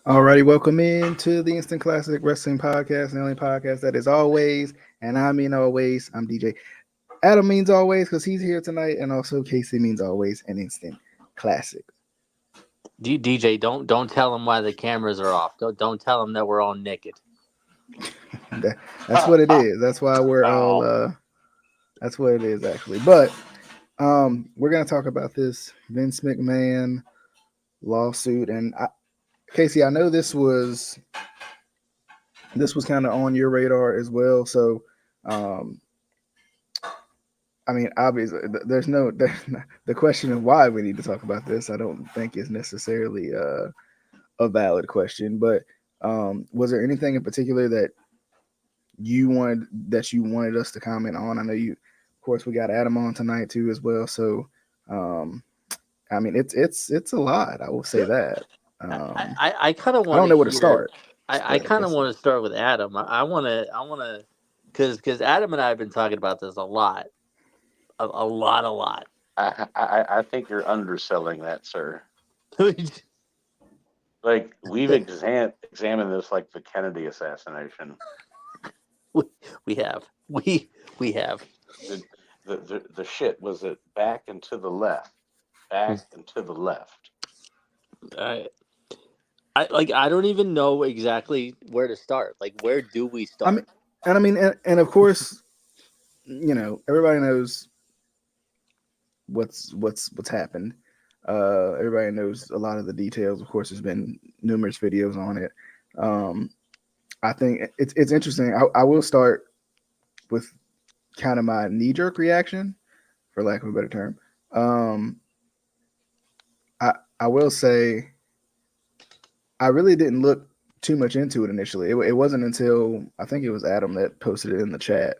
Alrighty, welcome into the Instant Classic Wrestling Podcast, the only podcast that is always, and I mean always, I'm DJ. Adam means always because he's here tonight, and also CaseE means always, an Instant Classic. DJ, don't tell them why the cameras are off. Don't tell them that we're all naked. That's what it is. That's why we're all. That's what it is actually. But we're gonna talk about this Vince McMahon lawsuit, and CaseE, I know this was kind of on your radar as well. So, I mean, obviously, there's the question of why we need to talk about this. I don't think is necessarily a valid question, but was there anything in particular that you wanted us to comment on? I know you, of course, we got Adam on tonight too as well. So, I mean, it's a lot. I will say that. I kind of want. I don't know where to start. I kind of want to start with Adam. I want to, because Adam and I have been talking about this a lot. I think you're underselling that, sir. Like, we've examined this like the Kennedy assassination. We have. We have. The shit was it back and to the left, back and to the left. I don't even know exactly where to start. Like, where do we start? I mean, of course, you know, everybody knows what's happened. Everybody knows a lot of the details. Of course, there's been numerous videos on it. I think it's interesting. I will start with kind of my knee-jerk reaction, for lack of a better term. I will say I really didn't look too much into it initially. It wasn't until I think it was Adam that posted it in the chat,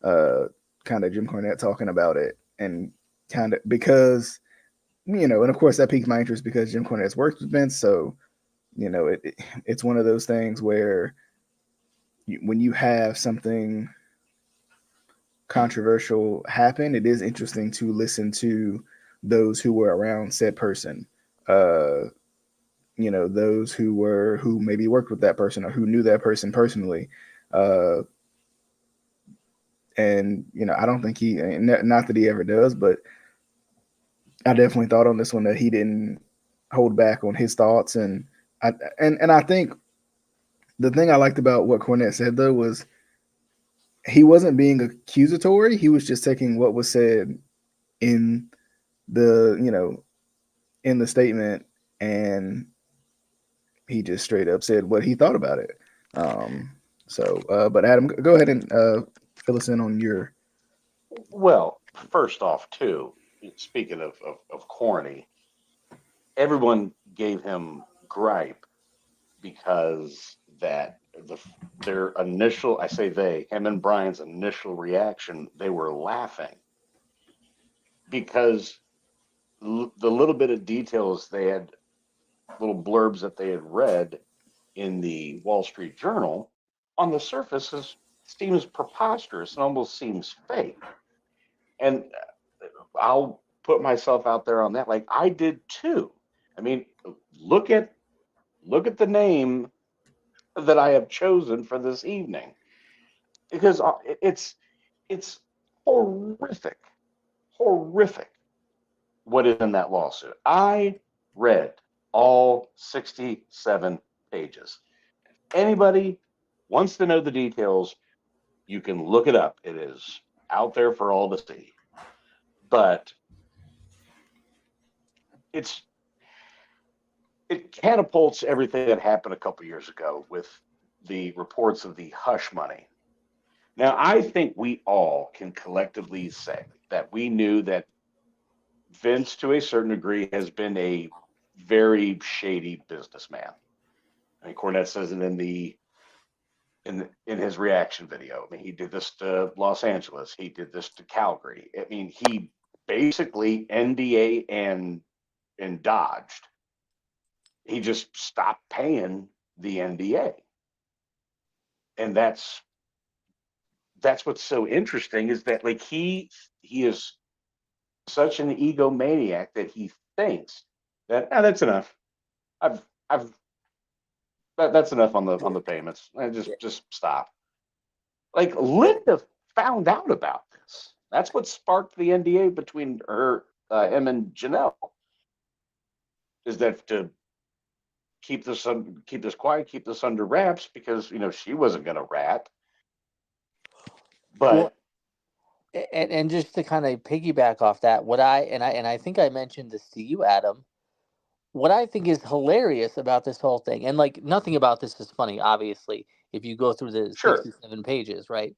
kind of Jim Cornette talking about it, and kind of because, you know, and of course that piqued my interest because Jim Cornette's worked with Vince, so you know it's one of those things where when you have something controversial happen, it is interesting to listen to those who were around said person. You know, those who maybe worked with that person or who knew that person personally. And, you know, I don't think not that he ever does, but I definitely thought on this one that he didn't hold back on his thoughts. And I think the thing I liked about what Cornette said, though, was he wasn't being accusatory. He was just taking what was said in the statement, and he just straight up said what he thought about it. But Adam, go ahead and fill us in on your. Well, first off, too, speaking of corny, everyone gave him gripe because their initial, I say him and Brian's initial reaction, they were laughing because the little bit of details they had, little blurbs that they had read in the Wall Street Journal, on the surface seems preposterous and almost seems fake. And I'll put myself out there on that, like I did too. I mean, look at the name that I have chosen for this evening, because it's horrific what is in that lawsuit. I read all 67 pages. If anybody wants to know the details, you can look it up. It is out there for all to see. But it catapults everything that happened a couple years ago with the reports of the hush money. Now, I think we all can collectively say that we knew that Vince, to a certain degree, has been a very shady businessman. And Cornette says it in his reaction video. I mean, he did this to Los Angeles. He did this to Calgary. I mean, he basically NDA and dodged. He just stopped paying the NDA, and that's what's so interesting is that like he is such an egomaniac that he thinks that that's enough. I've that's enough on the payments. I just stop. Like Linda found out about this. That's what sparked the NDA between him and Janelle. Is that to keep this quiet, keep this under wraps because she wasn't going to rat. But Well, and just to kind of piggyback off that, what I think I mentioned this to you, Adam. What I think is hilarious about this whole thing, and like nothing about this is funny, obviously, if you go through the sure, 67 pages, right?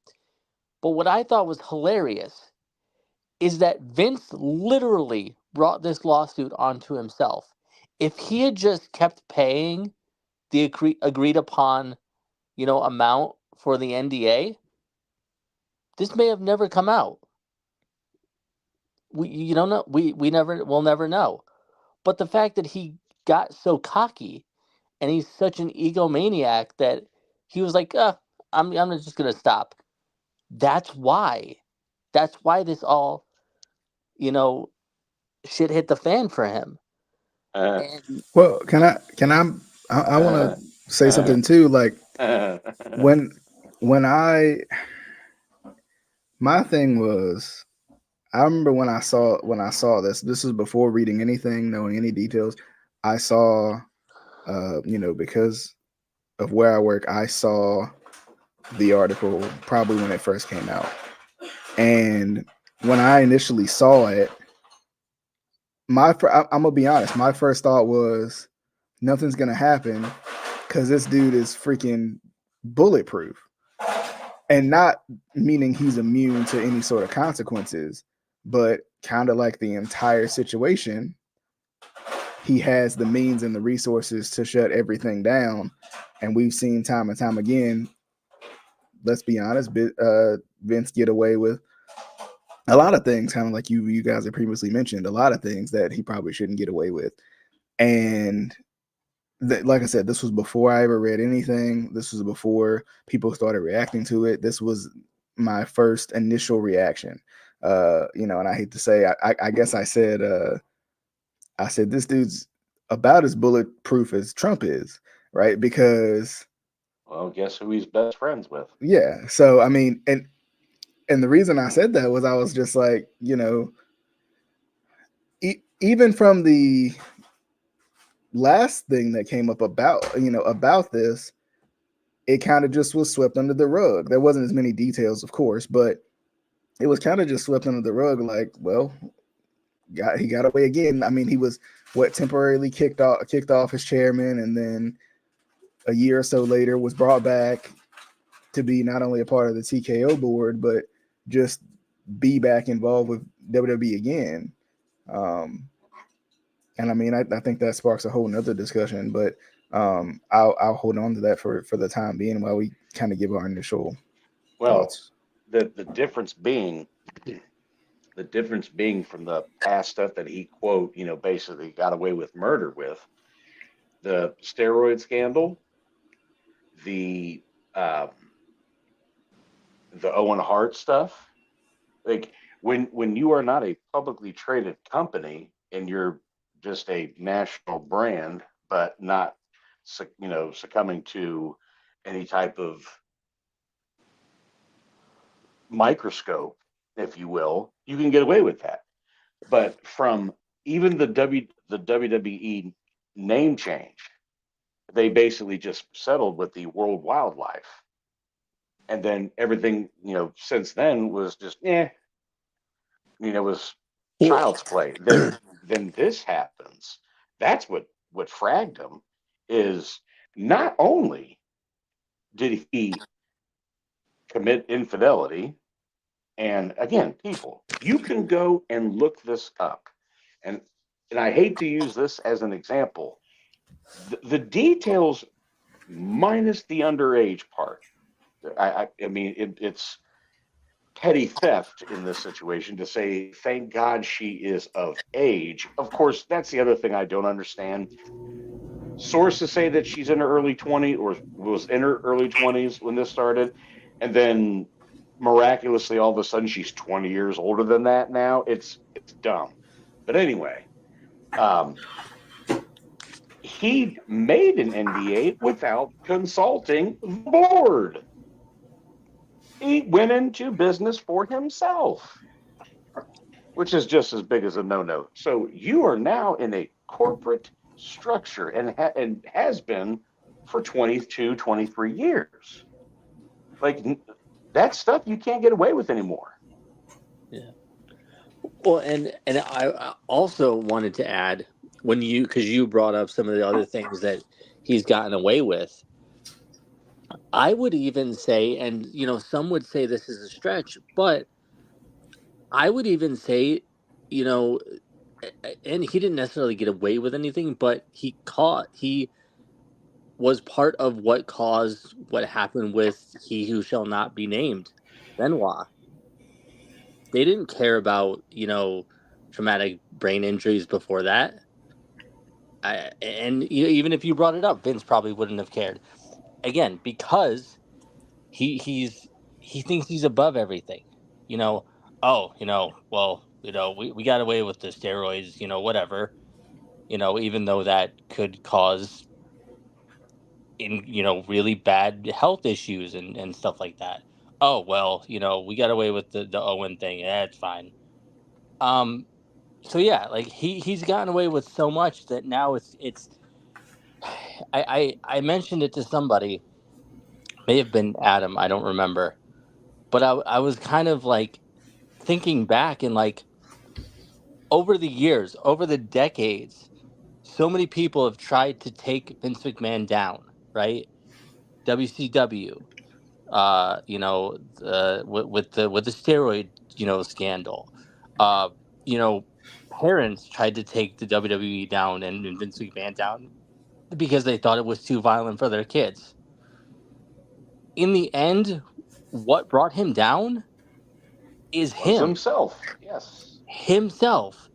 But what I thought was hilarious is that Vince literally brought this lawsuit onto himself. If he had just kept paying the agreed upon, amount for the NDA, this may have never come out. You don't know. We'll never know. But the fact that he got so cocky and he's such an egomaniac that he was like, I'm just gonna stop. That's why. That's why this all, shit hit the fan for him. And Well, I want to say something too. Like when my thing was, I remember when I saw this. This was before reading anything, knowing any details. I saw, because of where I work, I saw the article probably when it first came out, and when I initially saw it, I'm gonna be honest. My first thought was nothing's gonna happen because this dude is freaking bulletproof, and not meaning he's immune to any sort of consequences, but kind of like the entire situation, he has the means and the resources to shut everything down. And we've seen time and time again, let's be honest, Vince get away with a lot of things, kind of like you guys have previously mentioned, a lot of things that he probably shouldn't get away with. And like I said, this was before I ever read anything. This was before people started reacting to it. This was my first initial reaction. And I hate to say, I guess I said this dude's about as bulletproof as Trump is, right? Because, well, guess who he's best friends with? Yeah. So I mean, and the reason I said that was I was just like, even from the last thing that came up about this, it kind of just was swept under the rug. There wasn't as many details, of course, but it was kind of just swept under the rug. Like, well, he got away again. I mean, he was temporarily kicked off as chairman, and then a year or so later was brought back to be not only a part of the TKO board, but just be back involved with WWE again. And I mean, I think that sparks a whole nother discussion, but I'll hold on to that for the time being while we kind of give our initial thoughts. The difference being from the past stuff that he quote, basically got away with murder with, the steroid scandal, the Owen Hart stuff. Like when you are not a publicly traded company and you're just a national brand, but not succumbing to any type of microscope, if you will, you can get away with that. But from even the WWE name change, they basically just settled with the World Wildlife, and then everything since then was just was child's play. Then this happens. That's what fragged him. Is not only did he commit infidelity, and again, people, you can go and look this up, and I hate to use this as an example. The details minus the underage part. I mean, it's petty theft in this situation to say, thank God she is of age. Of course, that's the other thing I don't understand. Sources say that she's in her early 20s or was in her early 20s when this started. And then miraculously, all of a sudden, she's 20 years older than that now. It's dumb. But anyway, um, he made an NDA without consulting the board. He went into business for himself, which is just as big as a no-no. So you are now in a corporate structure and has been for 22, 23 years. Like that stuff you can't get away with anymore. Yeah. Well, and I also wanted to add because you brought up some of the other things that he's gotten away with. I would even say, and some would say this is a stretch, but I would even say, you know, and he didn't necessarily get away with anything, but he was part of what caused what happened with He Who Shall Not Be Named, Benoit. They didn't care about, traumatic brain injuries before that. Even if you brought it up, Vince probably wouldn't have cared. Again, because he thinks he's above everything. You know, oh, well, we got away with the steroids, whatever. Even though that could cause really bad health issues and stuff like that. Oh well, we got away with the Owen thing. That's fine. Um, so yeah, like he's gotten away with so much that now it's I mentioned it to somebody, may have been Adam, I don't remember, but I was kind of like thinking back and like over the years, over the decades, so many people have tried to take Vince McMahon down, right? WCW, with the steroid, scandal. Uh, you know, Parents tried to take the WWE down and Vince McMahon down because they thought it was too violent for their kids. In the end, what brought him down is Was him, himself. Yes. himself.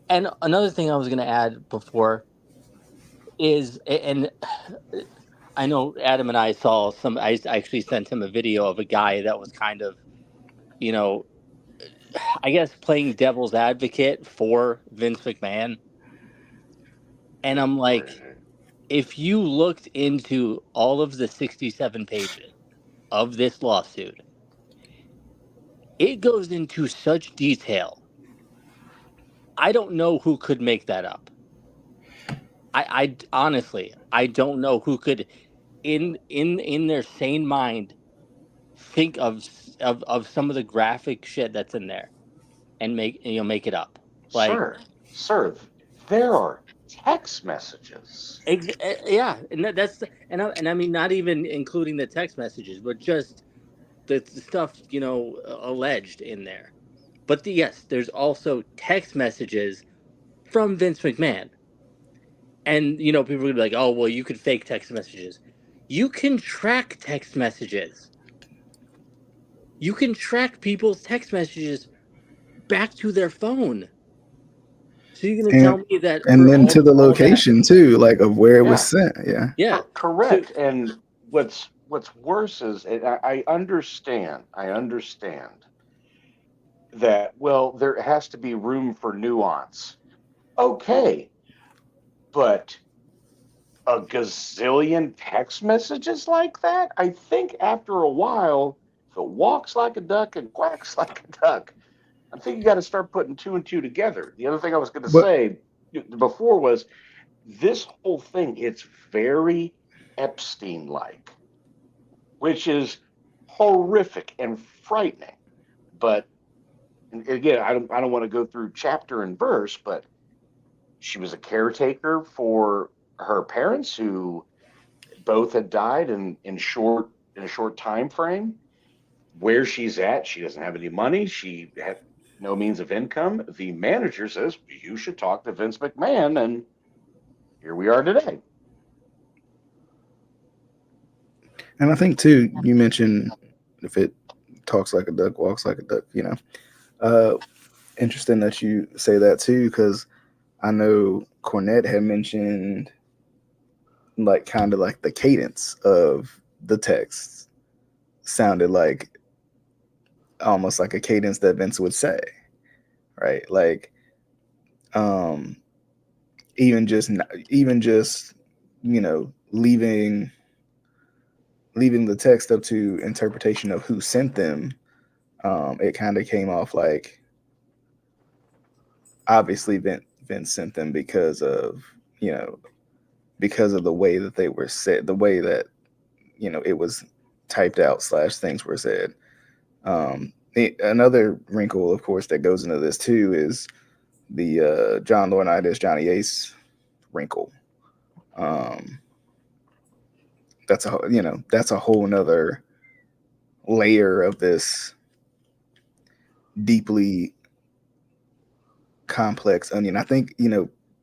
And another thing I was going to add before is, and I know Adam and I saw I actually sent him a video of a guy that was kind of, you know, I guess playing devil's advocate for Vince McMahon. And I'm like, if you looked into all of the 67 pages of this lawsuit, it goes into such detail. I don't know who could make that up. I honestly, I don't know who could, in their sane mind, think of some of the graphic shit that's in there and make it up. Like, Sir, there are text messages. yeah, and that's and I mean not even including the text messages, but just the stuff alleged in there. But yes, there's also text messages from Vince McMahon. And people are gonna be like, "Oh, well, you could fake text messages." You can track text messages. You can track people's text messages back to their phone. So you're gonna tell and me that and for then to the all that? location too, like of where it was Yeah, sent. Yeah. Yeah. So correct. And what's worse is, and I understand that, well, there has to be room for nuance. Okay, but a gazillion text messages like that? I think after a while, if it walks like a duck and quacks like a duck, I think you got to start putting two and two together. The other thing I was going to But say before was this whole thing, it's very Epstein like, which is horrific and frightening. But again, I don't want to go through chapter and verse, but she was a caretaker for her parents who both had died in a short time frame. Where she's at, she doesn't have any money. She had no means of income. The manager says you should talk to Vince McMahon, and here we are today. And I think too, you mentioned if it talks like a duck, walks like a duck. Interesting that you say that too, because I know Cornette had mentioned like kind of like the cadence of the text sounded like almost like a cadence that Vince would say, right? Like, um, even just leaving the text up to interpretation of who sent them. It kind of came off like obviously Vince sent them you know because of the way that they were said, the way that it was typed out slash things were said. Another wrinkle, of course, that goes into this too is the John Laurinaitis, Johnny Ace wrinkle. Um, that's a whole nother layer of this deeply complex onion. I think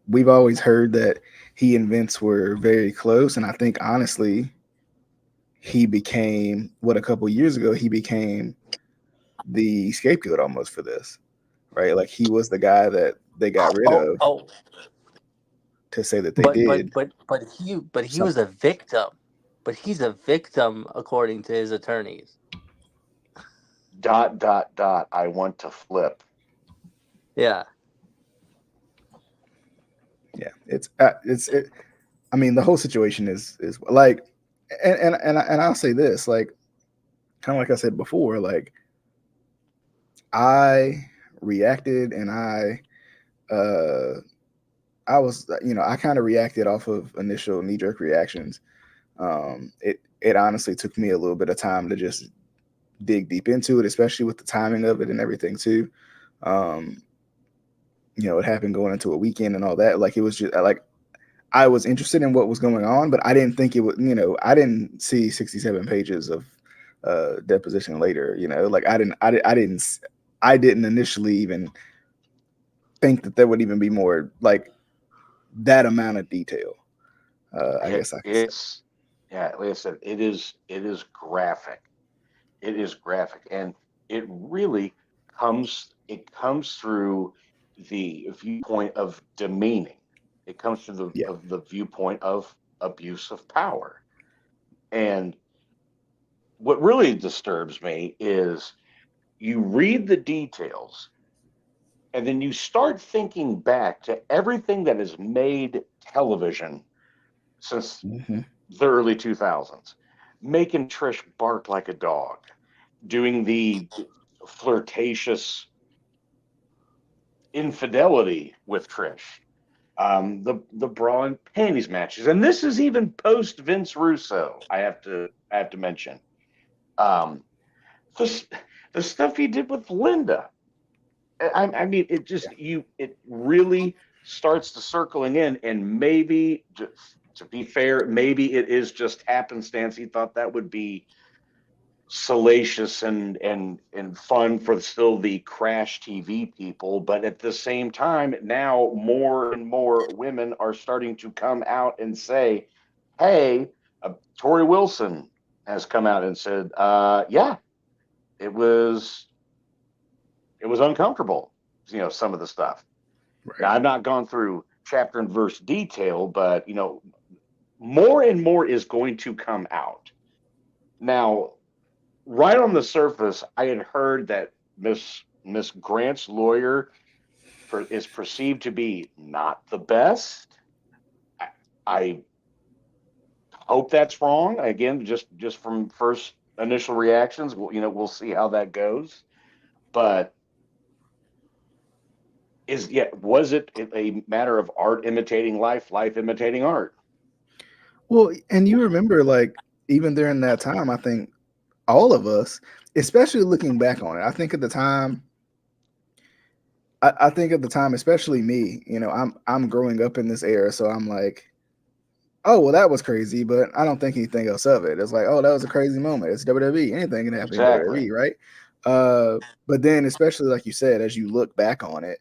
we've always heard that he and Vince were very close, and I think honestly he became what a couple years ago he became the scapegoat almost for this, right? Like he was the guy that they got rid Oh, of oh, to say that they did but he was something. a victim. But he's a victim according to his attorneys. Dot dot dot. I want to flip. Yeah. Yeah, it's. I mean, the whole situation is like, and I'll say this, like, kind of like I said before, like I reacted and uh I was I kind of reacted off of initial knee jerk reactions. It honestly took me a little bit of time to just dig deep into it, especially with the timing of it and everything too. Um, it happened going into a weekend and all that. Like it was just like I was interested in what was going on, but I didn't think it would. I didn't see 67 pages of deposition later. Like I didn't initially even think that there would even be more like that amount of detail. I guess I could say. It's yeah, like I said, it is graphic. It is graphic, and it comes through the viewpoint of demeaning. It comes through Yeah. the viewpoint of abuse of power. And what really disturbs me is you read the details and then you start thinking back to everything that has made television since Mm-hmm. the early 2000s, making Trish bark like a dog, doing the flirtatious infidelity with Trish, the bra and panties matches, and this is even post Vince Russo. I have to mention um, the the stuff he did with Linda. I mean, it really starts to circling in, and maybe to be fair, maybe it is just happenstance. He thought that would be salacious and fun for still the crash TV people, but at the same time, now more and more women are starting to come out and say, "Hey, Tori Wilson has come out and said, yeah, it was it was uncomfortable, some of the stuff." Now, Right. I've not gone through chapter and verse detail, but more and more is going to come out. Now, right on the surface, I had heard that Miss Grant's lawyer is perceived to be not the best. I, I hope that's wrong. Again, just from first initial reactions, we'll see how that goes. But was it a matter of art imitating life, life imitating art? Well, and you remember, like, even during that time, I think all of us, especially looking back on it, I think at the time, especially me, I'm growing up in this era, so I'm like, oh well, that was crazy, but I don't think anything else of it. It's like, oh, that was a crazy moment. It's WWE. Anything can happen in Exactly. WWE, right? But then, especially like you said, as you look back on it,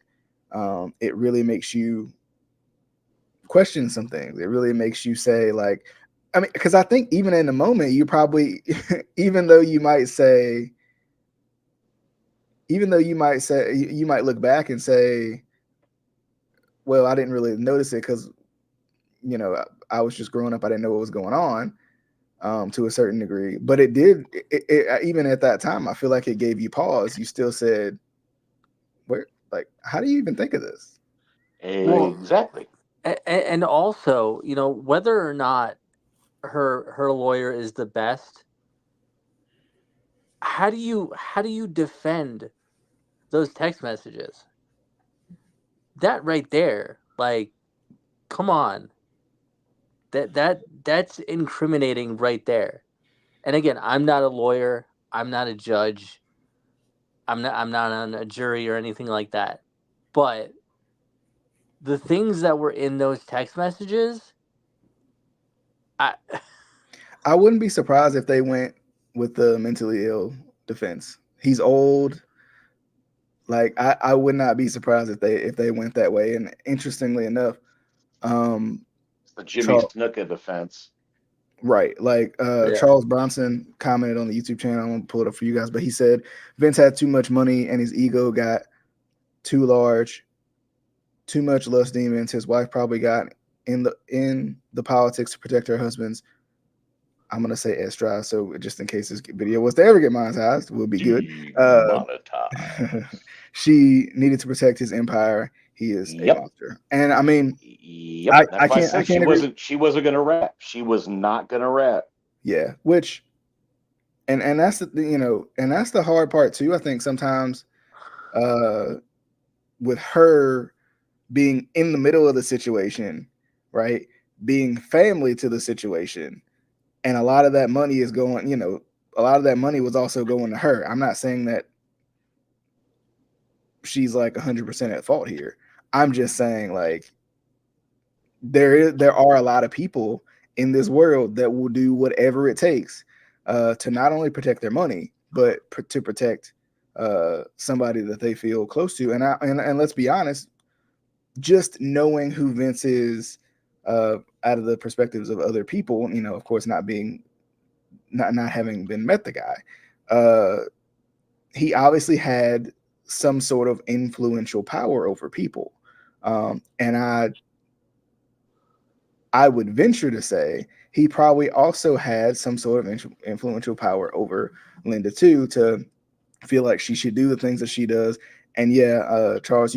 it really makes you question some things. It really makes you say, like, I mean, because I think even in the moment, you probably, even though you might say, you might look back and say, well, I didn't really notice it because, I was just growing up. I didn't know what was going on, to a certain degree. But it did, even at that time, I feel like it gave you pause. You still said, where, like, how do you even think of this? Well, Exactly. and also, whether or not her lawyer is the best, how do you defend those text messages? That right there, like, come on. That's incriminating right there. And again, I'm not a lawyer, I'm not a judge, I'm not on a jury or anything like that. But the things that were in those text messages, I I wouldn't be surprised if they went with the mentally ill defense. He's old. Like I would not be surprised if they went that way. And interestingly enough, um, It's the Jimmy Charles, Snuka defense. right, like yeah. Charles Bronson commented on the YouTube channel. I won't pull it up for you guys, but he said Vince had too much money and his ego got too large, too much lust demons. His wife probably got in the politics to protect her husband's. I'm gonna say Estra, so just in case this video was to ever get monetized, will be good. Demonetized. She needed to protect his empire. He is a Yep. monster, and I mean, Yep. I That's why I can't said she agree. wasn't gonna rap. She was not gonna rap. Yeah, which and that's and that's the hard part too. I think sometimes uh, with her being in the middle of the situation, right, being family to the situation, and a lot of that money is going. A lot of that money was also going to her. I'm not saying that she's like 100% at fault here. I'm just saying like there are a lot of people in this world that will do whatever it takes to not only protect their money but to protect somebody that they feel close to. And let's be honest, just knowing who Vince is out of the perspectives of other people, of course, not having been met the guy, he obviously had some sort of influential power over people. And I would venture to say he probably also had some sort of influential power over Linda too, to feel like she should do the things that she does. And yeah, Charles,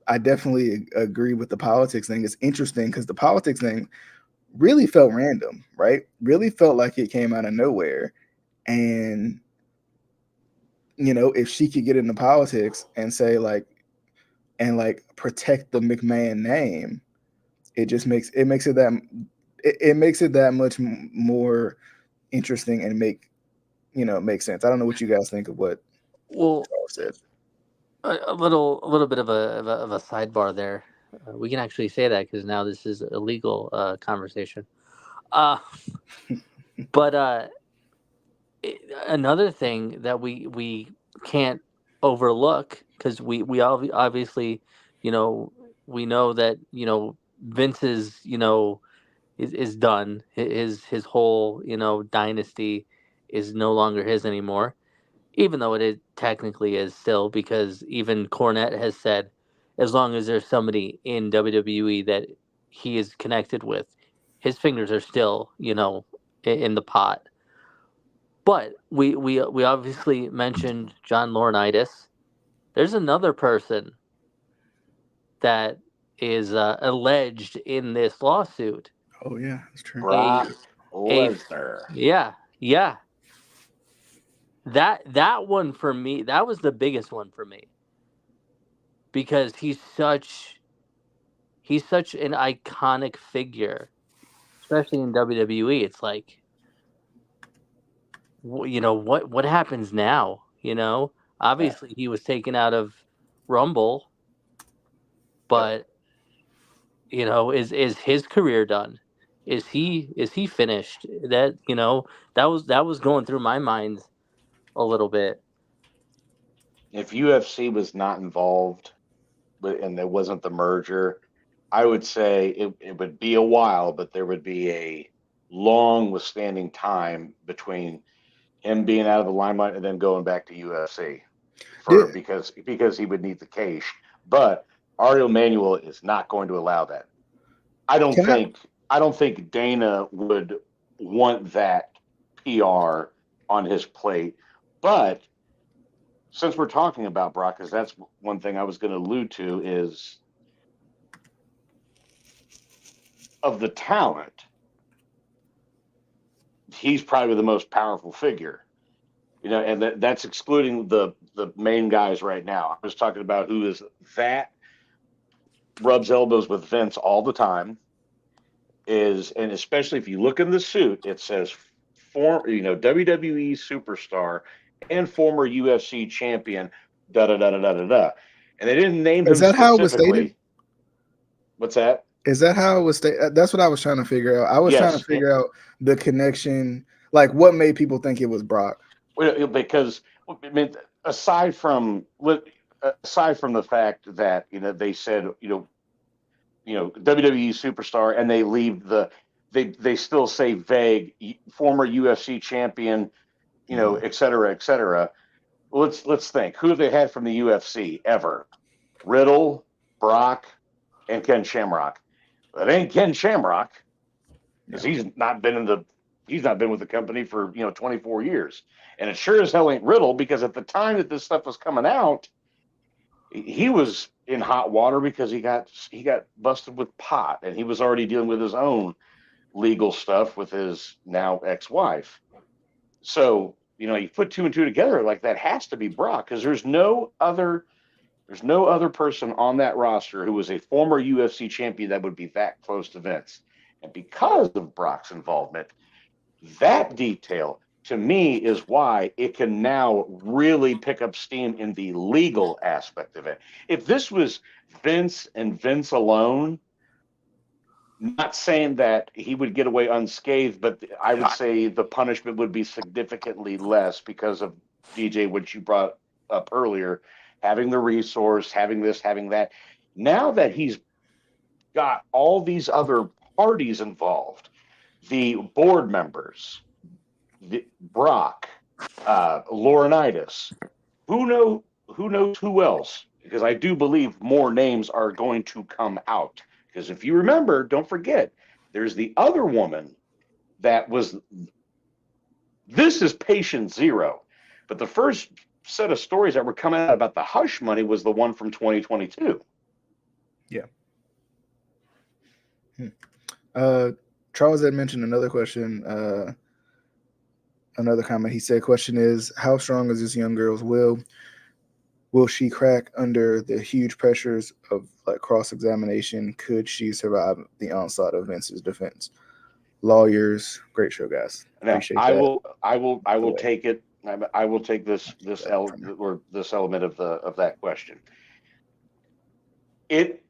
I definitely agree with the politics thing. It's interesting because the politics thing really felt random, right? Really felt like it came out of nowhere. And if she could get into politics and say like protect the McMahon name, it makes it that much more interesting and make sense. I don't know what you guys think of what Well, Charles said. a little bit of a sidebar there. We can actually say that because now this is a legal conversation. Uh, but another thing that we can't overlook, because we obviously, you know we know that Vince's is done. His whole dynasty is no longer his anymore, even though it technically is still, because even Cornette has said, as long as there's somebody in WWE that he is connected with, his fingers are still in the pot. But we obviously mentioned John Laurinaitis. There's another person that is alleged in this lawsuit. Oh yeah, that's true. A Brock a Lesnar. yeah. That one for me, that was the biggest one for me, because he's such an iconic figure, especially in WWE. It's like, what happens now? Yeah. Obviously he was taken out of Rumble, Yep. but is his career done? Is he finished? That was going through my mind a little bit. If UFC was not involved, and there wasn't the merger, I would say it would be a while, but there would be a long withstanding time between him being out of the limelight and then going back to UFC Yeah. because he would need the cash. But Ariel Manuel is not going to allow that. I don't Can I? think I don't think Dana would want that PR on his plate. But since we're talking about Brock, because that's one thing I was going to allude to is of the talent, he's probably the most powerful figure. And that's excluding the main guys right now. I was talking about who is that rubs elbows with Vince all the time and especially if you look in the suit, it says WWE superstar and former UFC champion, da da da da da da da. And they didn't name Is him that how it was stated? specifically. What's that? Is that how it was stated? That's what I was trying to figure out. I was trying to Yes. figure out the connection, like what made people think it was Brock. Because I mean, aside from the fact that they said WWE superstar, and they leave they still say vague former UFC champion, et cetera, et cetera. Let's think who have they had from the UFC ever? Riddle, Brock, and Ken Shamrock. It ain't Ken Shamrock because he's not been with the company for 24 years, and it sure as hell ain't Riddle because at the time that this stuff was coming out, he was in hot water because he got busted with pot, and he was already dealing with his own legal stuff with his now ex-wife. So you put two and two together, like that has to be Brock because there's no other person on that roster who was a former UFC champion that would be that close to Vince. And because of Brock's involvement, that detail to me is why it can now really pick up steam in the legal aspect of it. If this was Vince and Vince alone, not saying that he would get away unscathed, but I would say the punishment would be significantly less because of DJ, which you brought up earlier, having the resource, having this, having that. Now that he's got all these other parties involved, the board members, Brock, Laurinaitis, who knows who else? Because I do believe more names are going to come out. Because if you remember, don't forget, there's the other woman that was. This is patient zero, but the first set of stories that were coming out about the hush money was the one from 2022. Yeah. Charles had mentioned another question, another comment. He said, question is, how strong is this young girl's will? Will she crack under the huge pressures of like cross-examination? Could she survive the onslaught of Vince's defense? Lawyers, great show, guys. Now, Appreciate I that. will take it. I will take this element of that question. It's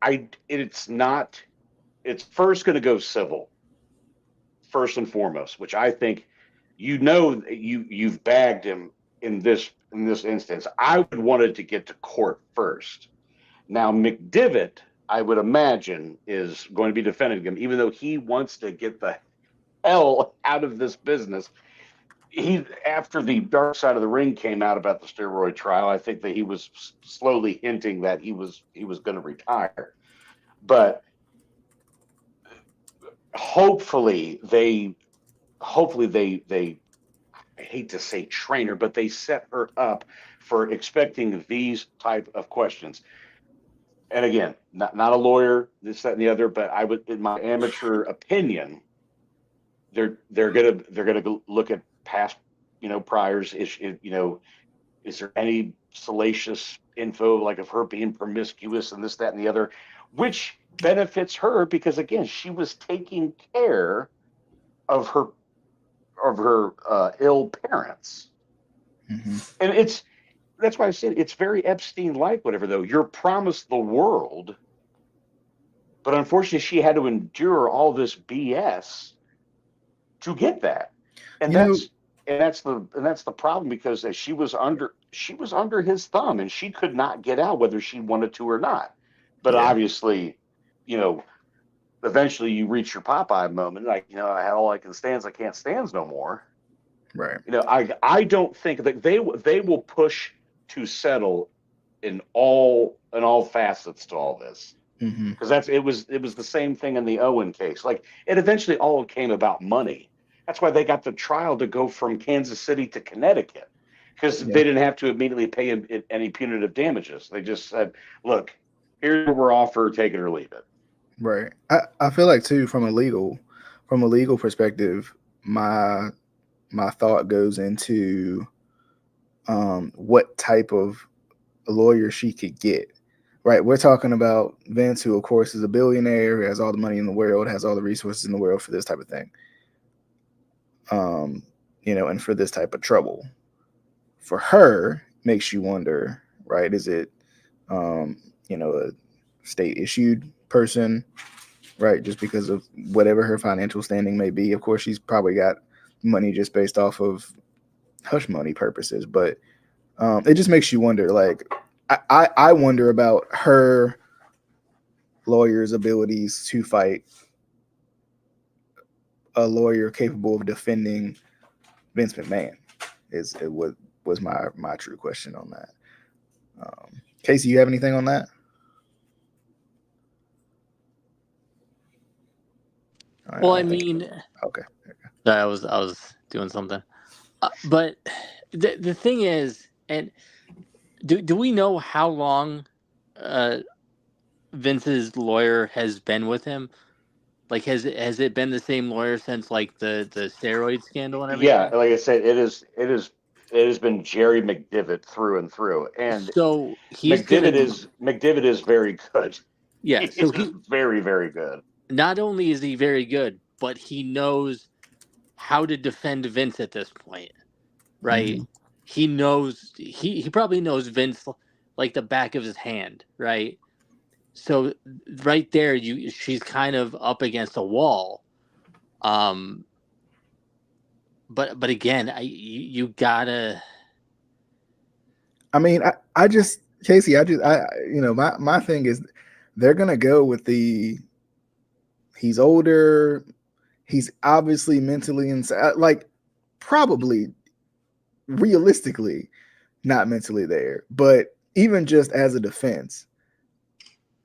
first going to go civil, first and foremost, which I think you've bagged him in this instance. I would want it to get to court first. Now McDivitt, I would imagine, is going to be defending him, even though he wants to get the hell out of this business. After the Dark Side of the Ring came out about the steroid trial, I think that he was slowly hinting that he was going to retire. But hopefully they I hate to say train her, but they set her up for expecting these type of questions. And again, not a lawyer, this, that, and the other, but I would, in my amateur opinion, they're gonna look at past, priors. Is there any salacious info like of her being promiscuous and this, that, and the other, which benefits her because again, she was taking care of her ill parents, and that's why I said it's very Epstein-like. Whatever though, you're promised the world, but unfortunately, she had to endure all this BS to get that, and that's the problem because she was under his thumb and she could not get out whether she wanted to or not. But obviously, eventually you reach your Popeye moment. Like, I had all I can stands, I can't stands no more. Right. I don't think that they will push to settle in all facets to all this, Mm-hmm. because it was the same thing in the Owen case. Like, it eventually all came about money. That's why they got the trial to go from Kansas City to Connecticut, because Yeah. they didn't have to immediately pay any punitive damages. They just said, "Look, here's what we're offered, take it or leave it." Right. I feel like too from a legal perspective, my thought goes into what type of lawyer she could get. Right. We're talking about Vince, who of course is a billionaire, who has all the money in the world, has all the resources in the world for this type of thing. And for this type of trouble. For her, makes you wonder, right? Is it a state issued person, right? Just because of whatever her financial standing may be. Of course, she's probably got money just based off of hush money purposes, but it just makes you wonder. Like, I wonder about her lawyer's abilities to fight a lawyer capable of defending Vince McMahon. Was my true question on that. Casey, you have anything on that? Well, I I don't think. mean, Okay. I was doing something, but the thing is, and do we know how long Vince's lawyer has been with him? Like, has it been the same lawyer since like the steroid scandal and Yeah, everything? like I said, it has been Jerry McDivitt through and through, and So he's gonna, McDivitt is very good. yeah. He's So just he very, very good. not only is he very good, but he knows how to defend Vince at this point, right? Mm-hmm. He probably knows Vince like the back of his hand, right? So right there, she's kind of up against a wall. Um, but again, you gotta. I mean, I just Casey, my thing is they're gonna go with he's older, he's obviously mentally inside, like probably realistically not mentally there, but even just as a defense,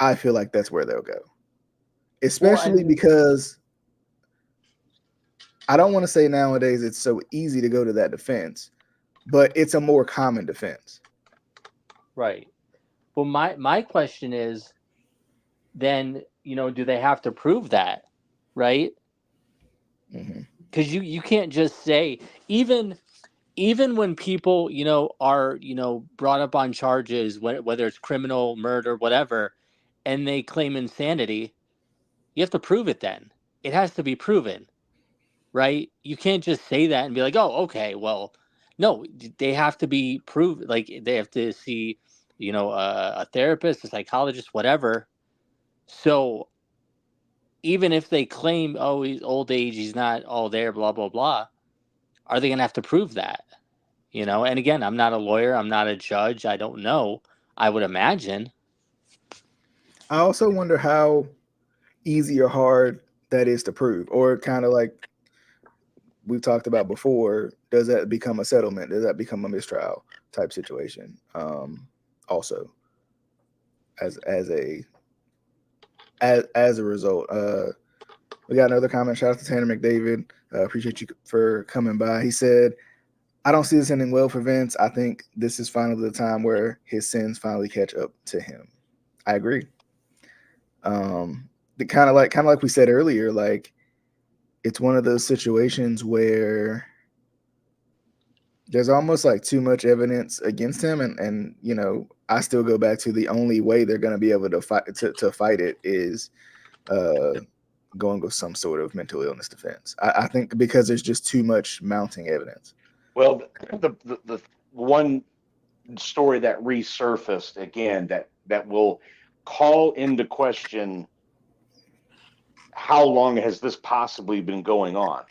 I feel like that's where they'll go, Well, I especially mean, because I don't want to say nowadays it's so easy to go to that defense, but it's a more common defense. right. Well, my question is, then do they have to prove that, right? Mm-hmm. Because you can't just say, even when people are brought up on charges, whether it's criminal, murder, whatever, and they claim insanity, you have to prove it. Then it has to be proven, right? You can't just say that and be like, oh, okay, well, no, they have to be proved. Like, they have to see a therapist, a psychologist, whatever. So even if they claim, oh, he's old age, he's not all there, blah blah blah, are they gonna have to prove that? And again, I'm not a lawyer, I'm not a judge, I don't know. I would imagine. I also wonder how easy or hard that is to prove, or kind of like we've talked about before, does that become a settlement? Does that become a mistrial type situation? Also, as a as a result, we got another comment. Shout out to Tanner McDavid. Appreciate you for coming by. He said, "I don't see this ending well for Vince. I think this is finally the time where his sins finally catch up to him." I agree. The kind of like we said earlier, like it's one of those situations where there's almost like too much evidence against him, and I still go back to the only way they're going to be able to fight it is going with some sort of mental illness defense. I think because there's just too much mounting evidence. Well, the one story that resurfaced again that will call into question how long has this possibly been going on,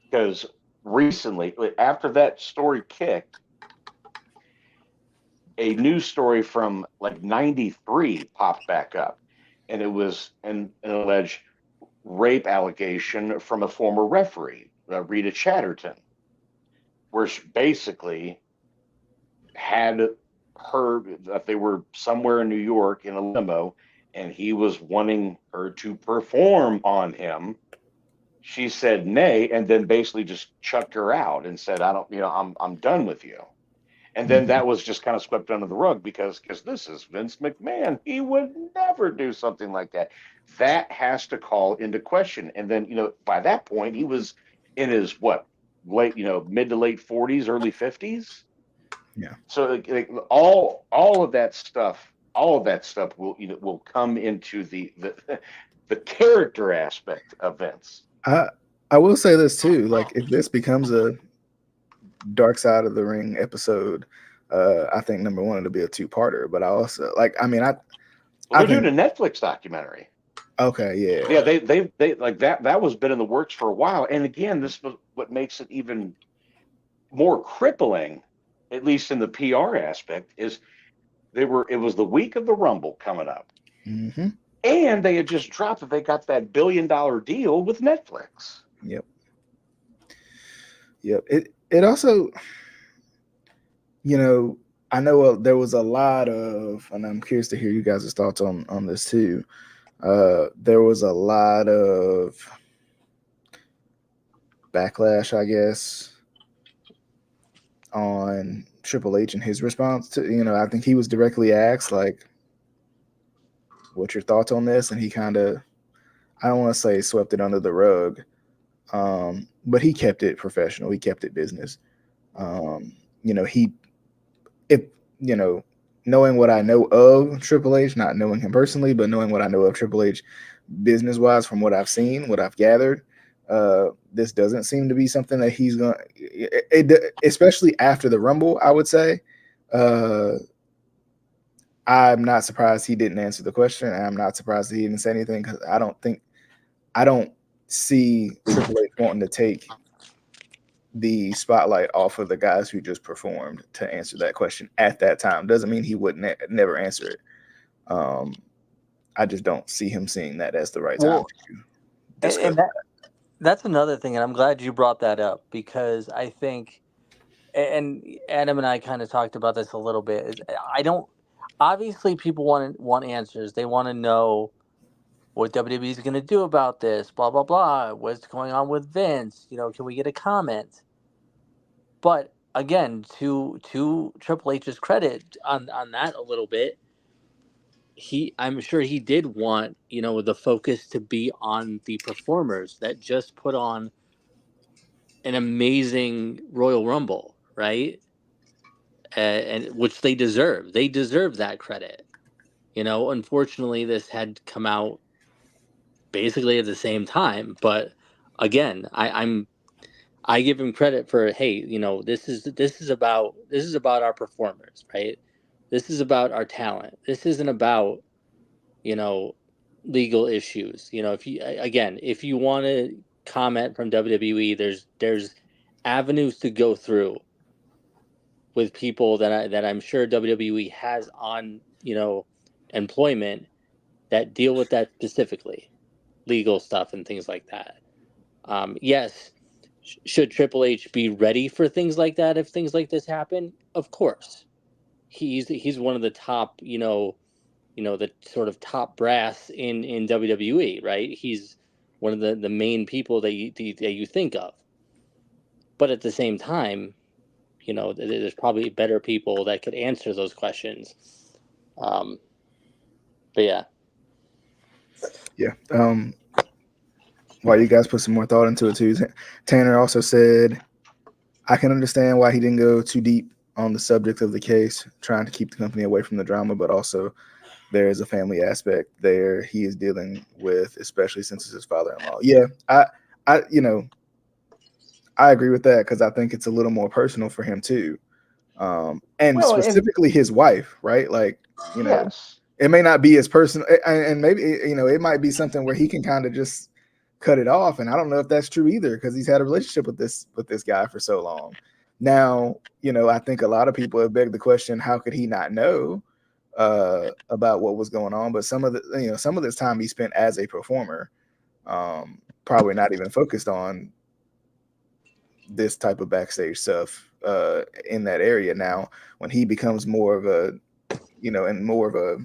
because recently, after that story kicked, a news story from like 93 popped back up, and it was an alleged rape allegation from a former referee, Rita Chatterton, where she basically had her that they were somewhere in New York in a limo, and he was wanting her to perform on him. She said nay, and then basically just chucked her out and said, "I don't, I'm done with you." And then Mhm. that was just kind of swept under the rug because this is Vince McMahon. He would never do something like that. That has to call into question. And then, by that point, he was in his late, mid to late 40s, early 50s. Yeah. So like, all of that stuff, will come into the character aspect of Vince. I will say this too. Like, if this becomes a Dark Side of the Ring episode, I think number one, it'll be a two-parter. But I also Well, I they're think doing a Netflix documentary. okay, Yeah, yeah. they like that was been in the works for a while. And again, this was what makes it even more crippling, at least in the PR aspect, is it was the week of the Rumble coming up. Mm-hmm. And they had just dropped that they got that $1 billion deal with Netflix. Yep. Yep. It also, I know there was a lot of, and I'm curious to hear you guys' thoughts on this too. There was a lot of backlash, I guess, on Triple H and his response to, I think he was directly asked, like, what's your thoughts on this? And he kind of, I don't want to say swept it under the rug, but he kept it professional. He kept it business. He, if, knowing what I know of Triple H, not knowing him personally, but knowing what I know of Triple H business wise from what I've seen, what I've gathered, this doesn't seem to be something that he's going to, especially after the Rumble, I would say. I'm not surprised he didn't answer the question. And I'm not surprised he didn't say anything because I don't see Triple H wanting to take the spotlight off of the guys who just performed to answer that question at that time. Doesn't mean he would never answer it. I just don't see him seeing that as the right time Well, to discuss and that's another thing, and I'm glad you brought that up because I think, and Adam and I kind of talked about this a little bit. Is I don't obviously people want answers. They want to know what WWE is going to do about this. Blah blah blah. What's going on with Vince? Can we get a comment? But again, to Triple H's credit on that a little bit, I'm sure he did want the focus to be on the performers that just put on an amazing Royal Rumble, right? And which they deserve. They deserve that credit. Unfortunately, this had come out basically at the same time. But again, I give him credit for, hey, this is about our performers, right? This is about our talent. This isn't about you know legal issues. If you want to comment from WWE, there's avenues to go through with people that I'm sure WWE has on employment that deal with that specifically, legal stuff and things like that. Yes, should Triple H be ready for things like that if things like this happen? Of course, he's one of the top the sort of top brass in WWE, right? He's one of the main people that you think of. But at the same time, there's probably better people that could answer those questions. But yeah. Yeah. While you guys put some more thought into it too, Tanner also said, I can understand why he didn't go too deep on the subject of the case, trying to keep the company away from the drama, but also there is a family aspect there he is dealing with, especially since it's his father-in-law. Yeah, I I agree with that because I think it's a little more personal for him too, and Well, and specifically his wife, right? Like, yes, it may not be as personal, and maybe it might be something where he can kind of just cut it off. And I don't know if that's true either because he's had a relationship with this guy for so long. Now, I think a lot of people have begged the question, how could he not know? about what was going on, but some of this time he spent as a performer, probably not even focused on this type of backstage stuff in that area. Now, when he becomes more of a, in more of a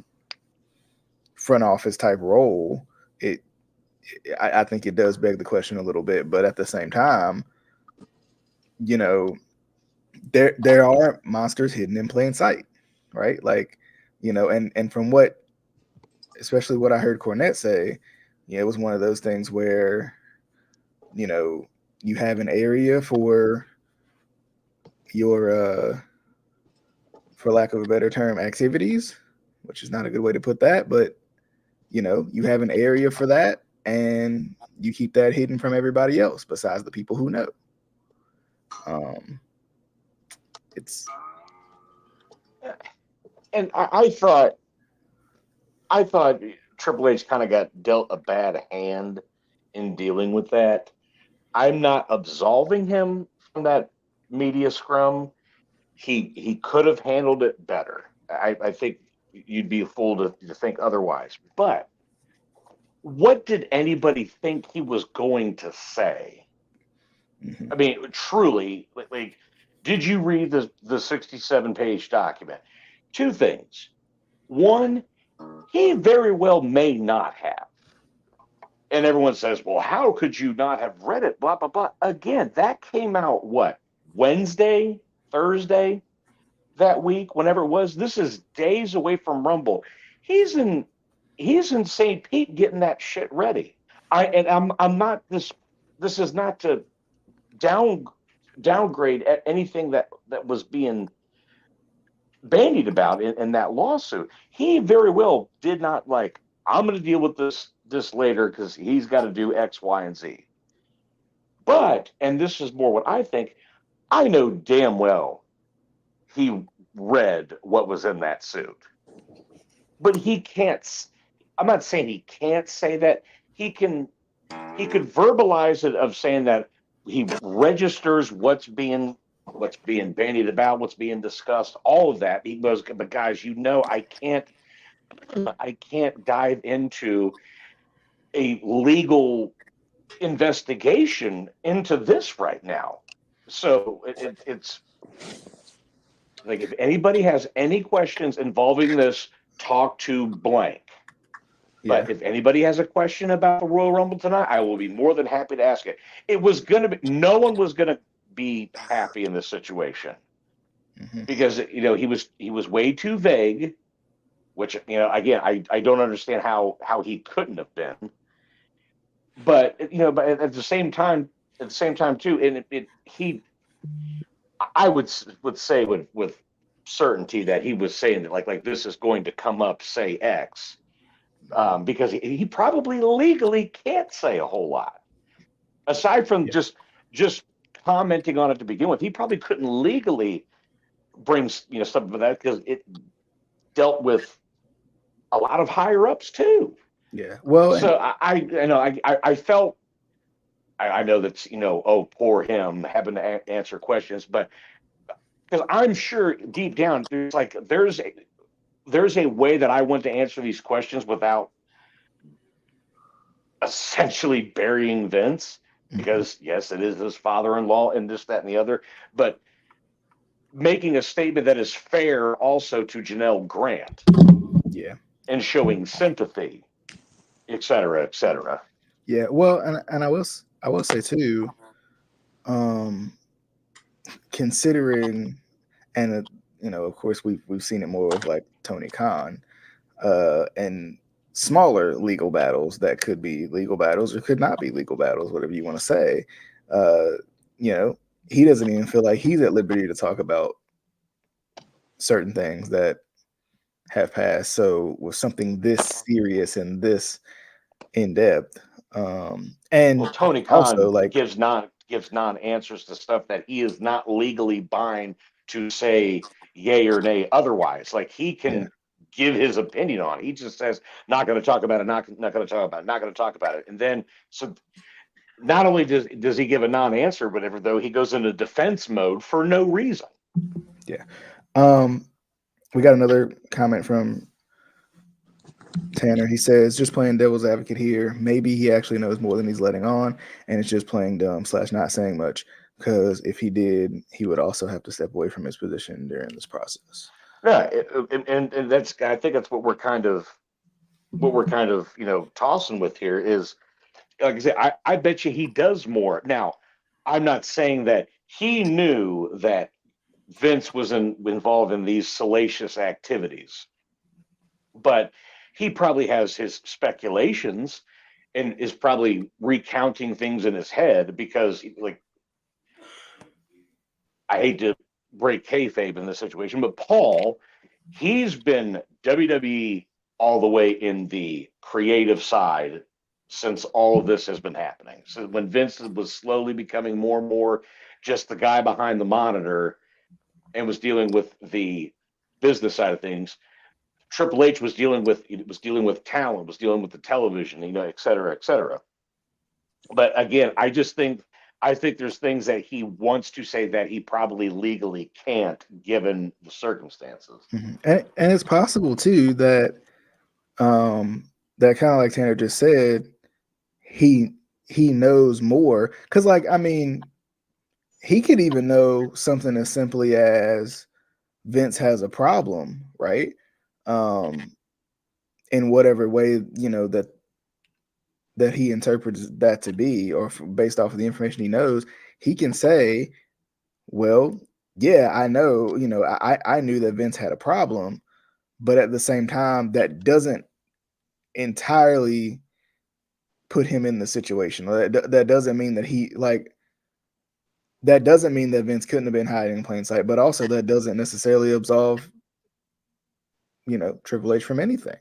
front office type role, I think it does beg the question a little bit. But at the same time, there are monsters hidden in plain sight, right? Like, and from what, especially what I heard Cornette say, it was one of those things where, you have an area for your, for lack of a better term, activities, which is not a good way to put that, but you have an area for that, and you keep that hidden from everybody else besides the people who know. It's And I thought Triple H kind of got dealt a bad hand in dealing with that. I'm not absolving him from that media scrum. He could have handled it better. I think you'd be a fool to think otherwise. But what did anybody think he was going to say? mhm. I mean, truly, like, did you read the 67-page document? Two things. One, he very well may not have. And everyone says, well, how could you not have read it? Blah, blah, blah. Again, that came out what? Wednesday, Thursday that week, whenever it was. This is days away from Rumble. He's in St. Pete getting that shit ready. I'm not this is not to downgrade at anything that was being bandied about in that lawsuit. He very well did not like, I'm going to deal with this later because he's got to do X, Y, and Z. But, and this is more what I think, I know damn well he read what was in that suit. But he can't, I'm not saying he can't say that. He could verbalize it of saying that he registers what's being bandied about, what's being discussed, all of that. He goes, but guys, I can't dive into a legal investigation into this right now. So it's like, if anybody has any questions involving this, talk to blank. Yeah. But if anybody has a question about the Royal Rumble tonight, I will be more than happy to ask it. It was going to be, no one was going to be happy in this situation Mhm. because he was way too vague, which again I don't understand how he couldn't have been. But but at the same time too, and he I would say with certainty that he was saying that like this is going to come up, say X. Because he probably legally can't say a whole lot aside from Yeah. just commenting on it to begin with. He probably couldn't legally bring stuff like that because it dealt with a lot of higher ups too. Yeah. Well, and So I felt, I know that's oh, poor him having to answer questions, but because I'm sure deep down there's a way that I want to answer these questions without essentially burying Vince, because yes, it is his father-in-law and this, that, and the other, but making a statement that is fair also to Janelle Grant yeah. and showing sympathy, et cetera, et cetera. Yeah. Well, and I will say too, um, considering, and of course we've seen it more of like Tony Khan, and smaller legal battles that could be legal battles or could not be legal battles, whatever you want to say. Uh, he doesn't even feel like he's at liberty to talk about certain things that have passed. So with something this serious and this in depth, Well, and Tony also Khan like, gives non answers to stuff that he is not legally bind to say yay or nay otherwise. Like, he yeah, can give his opinion on it. He just says not going to talk about it, not going to talk about it, not going to talk about it, and then so not only does he give a non-answer, whatever, though, he goes into defense mode for no reason. yeah. Um, We got another comment from Tanner. He says, just playing devil's advocate here. Maybe he actually knows more than he's letting on, and it's just playing dumb / not saying much. Because if he did, he would also have to step away from his position during this process. Yeah, and that's, I think that's what we're kind of tossing with here is, like I said, I bet you he does more. Now, I'm not saying that he knew that Vince was involved in these salacious activities, but he probably has his speculations and is probably recounting things in his head because, like, I hate to break kayfabe in this situation, but Paul, he's been WWE all the way in the creative side since all of this has been happening. So when Vince was slowly becoming more and more just the guy behind the monitor and was dealing with the business side of things, Triple H was dealing with talent, was dealing with the television, et cetera, et cetera. But again, I think there's things that he wants to say that he probably legally can't, given the circumstances. Mm-hmm. And it's possible too that that kind of like Tanner just said, he knows more. Because like, I mean, he could even know something as simply as Vince has a problem, right? In whatever way that he interprets that to be, or based off of the information he knows, he can say, well, yeah, I know, I knew that Vince had a problem, but at the same time, that doesn't entirely put him in the situation. That doesn't mean that that doesn't mean that Vince couldn't have been hiding in plain sight, but also that doesn't necessarily absolve, Triple H from anything,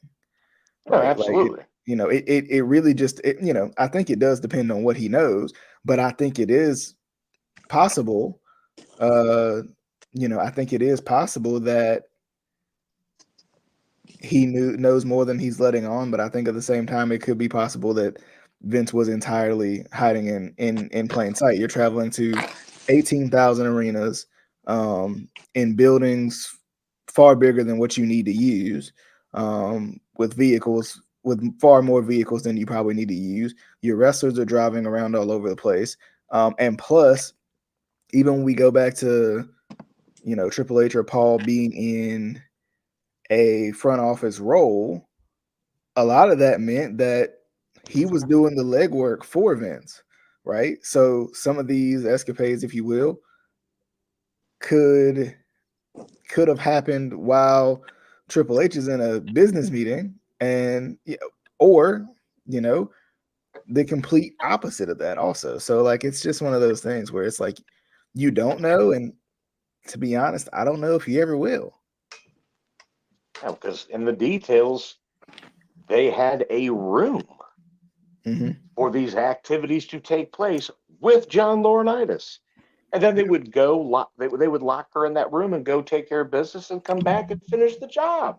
No, right? Like absolutely. it really just, I think it does depend on what he knows, but I think it is possible. I think it is possible that he knows more than he's letting on, but I think at the same time it could be possible that Vince was entirely hiding in plain sight. You're traveling to 18,000 arenas, in buildings far bigger than what you need to use, with far more vehicles than you probably need to use. Your wrestlers are driving around all over the place, and plus, even when we go back to Triple H or Paul being in a front office role, a lot of that meant that he was doing the legwork for Vince, right? So some of these escapades, if you will, could have happened while Triple H is in a business meeting, and or you know the complete opposite of that also. So like it's just one of those things where it's like you don't know, and to be honest, I don't know if you ever will. Yeah, because in the details, they had a room for these activities to take place with John Laurinaitis. And then they would they would lock her in that room and go take care of business and come back and finish the job.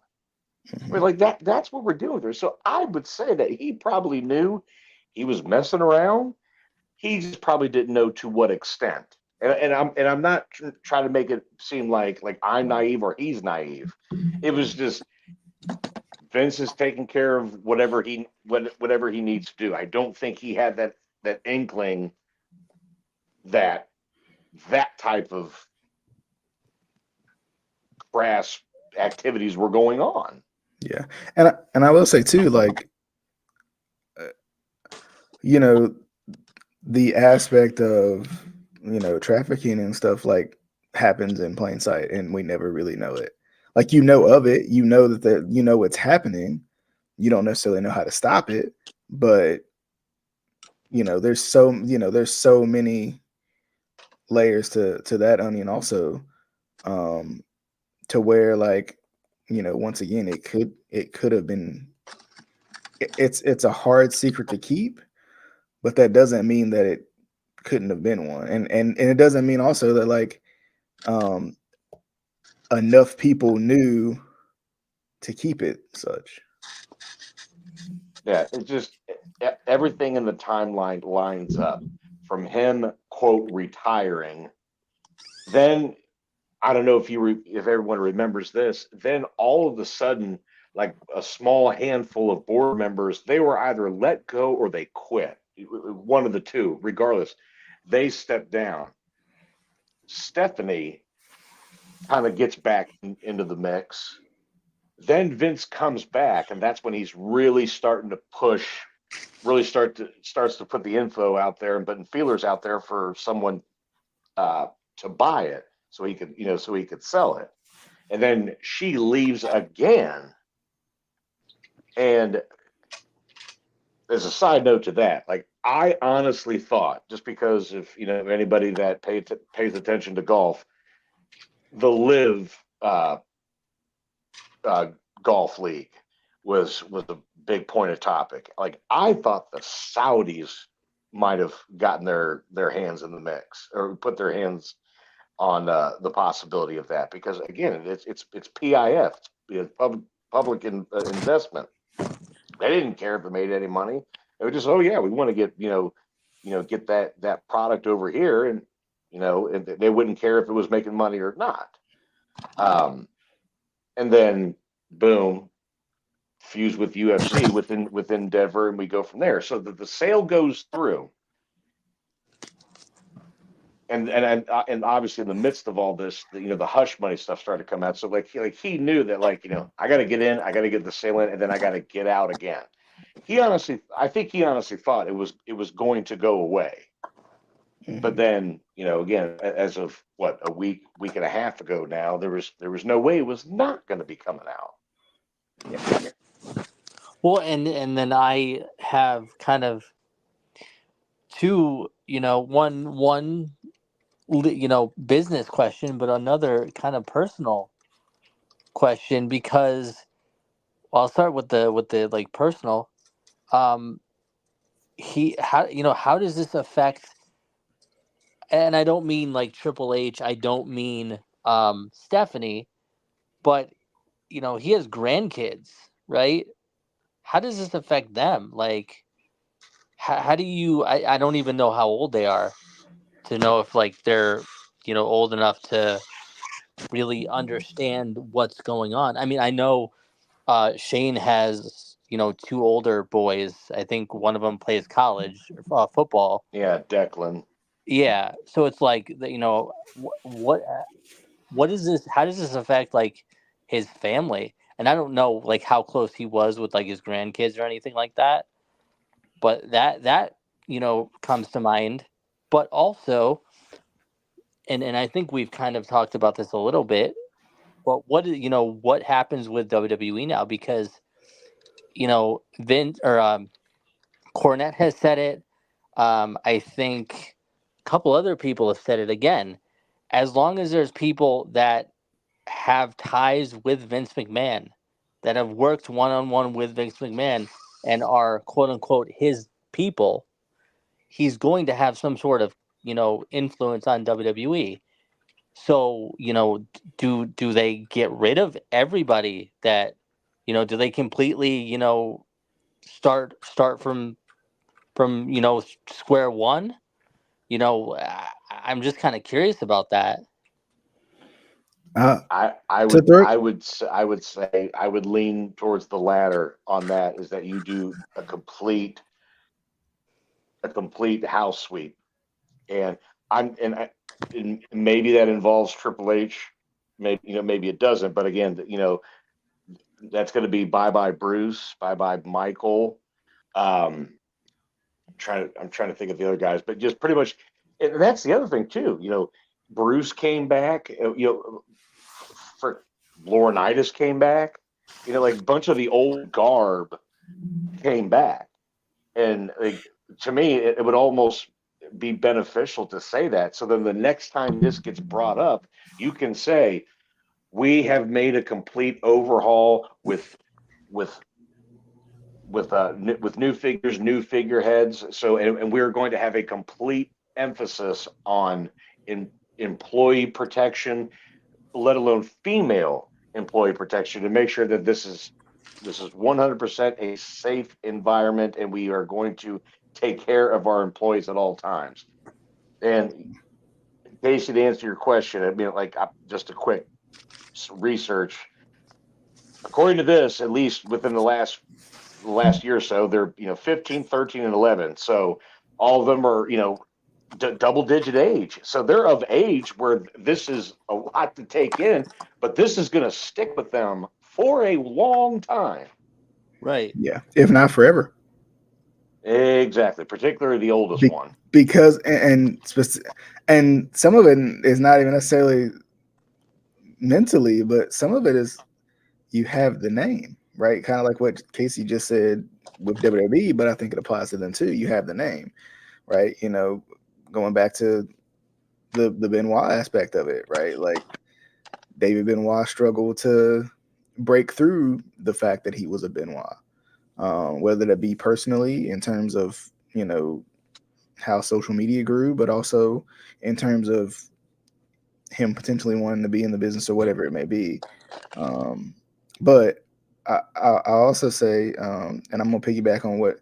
We're like that's what we're doing there. So I would say that he probably knew he was messing around. He just probably didn't know to what extent. And I'm not trying to make it seem like I'm naive or he's naive. It was just Vince is taking care of whatever he needs to do. I don't think he had that inkling that that type of crass activities were going on. Yeah, and I will say too, like you know, the aspect of trafficking and stuff like happens in plain sight, and we never really know it. Like of it, that it's happening. You don't necessarily know how to stop it, but there's so many layers to that onion also, to where like once again it could have been, it's a hard secret to keep, but that doesn't mean that it couldn't have been one, and it doesn't mean also that like enough people knew to keep it such. Yeah, it just everything in the timeline lines up from him quote retiring. Then I don't know if everyone remembers this. Then all of a sudden, like a small handful of board members, they were either let go or they quit. One of the two, regardless, they stepped down. Stephanie kind of gets back into the mix. Then Vince comes back, and that's when he's really starting to push, starts to put the info out there and putting feelers out there for someone to buy it, so he could sell it. And then she leaves again. And as a side note to that, like I honestly thought, just because if anybody that pays attention to golf, the Live uh, golf league was a big point of topic. Like I thought the Saudis might have gotten their hands in the mix or put their hands on the possibility of that, because again, it's PIF, it's public investment. They didn't care if it made any money. They were just, oh yeah, we want to get get that product over here, and and they wouldn't care if it was making money or not. And then boom, fuse with UFC within Denver, and we go from there. So that the sale goes through, and obviously in the midst of all this, the hush money stuff started to come out. So he knew that I got to get in, I got to get the sale in, and then I got to get out again. I think he honestly thought it was going to go away. But then, again, as of what, a week and a half ago now, there was no way it was not going to be coming out. Yeah. Well, and then I have kind of two, one business question, but another kind of personal question, because I'll start with the like personal. How does this affect? And I don't mean like Triple H. I don't mean Stephanie, but he has grandkids, right? How does this affect them? Like, how do you? I don't even know how old they are to know if like they're old enough to really understand what's going on. I mean, I know Shane has two older boys. I think one of them plays college football. Yeah, Declan. Yeah, so it's like what is this? How does this affect like his family? And I don't know like how close he was with like his grandkids or anything like that. But that comes to mind. But also, and I think we've kind of talked about this a little bit. But what happens with WWE now? Because Vince or Cornette has said it. I think a couple other people have said it again. As long as there's people that have ties with Vince McMahon, that have worked one-on-one with Vince McMahon and are quote unquote his people, he's going to have some sort of influence on WWE. So do they get rid of everybody that do they completely start from square one? I'm just kind of curious about that. I To would third, I would say I would lean towards the latter on that, is that you do a complete house sweep. And and maybe that involves Triple H, maybe it doesn't, but again, that's going to be bye bye Bruce, bye bye Michael. I'm trying to think of the other guys, but just pretty much, and that's the other thing too. Bruce came back. For Laurinaitis came back. Like a bunch of the old garb came back, and like, to me, it would almost be beneficial to say that. So then the next time this gets brought up, you can say we have made a complete overhaul with with new figures, new figureheads. So, and we're going to have a complete emphasis on employee protection, let alone female employee protection, to make sure that this is 100% a safe environment, and we are going to take care of our employees at all times. And Casey, to answer your question, I mean, like just a quick research. According to this, at least within the last year or so, they're 15, 13, and 11. So all of them are double digit age. So they're of age where this is a lot to take in, but this is going to stick with them for a long time. Right. Yeah, if not forever. Exactly, particularly the oldest Be- one. because and some of it is not even necessarily mentally, but some of it is you have the name, right? Kind of like what Casey just said with WWE, but I think it applies to them too. You have the name, right? Going back to the Benoit aspect of it, right? Like David Benoit struggled to break through the fact that he was a Benoit, whether that be personally in terms of how social media grew, but also in terms of him potentially wanting to be in the business or whatever it may be. But I also say, and I'm gonna piggyback on what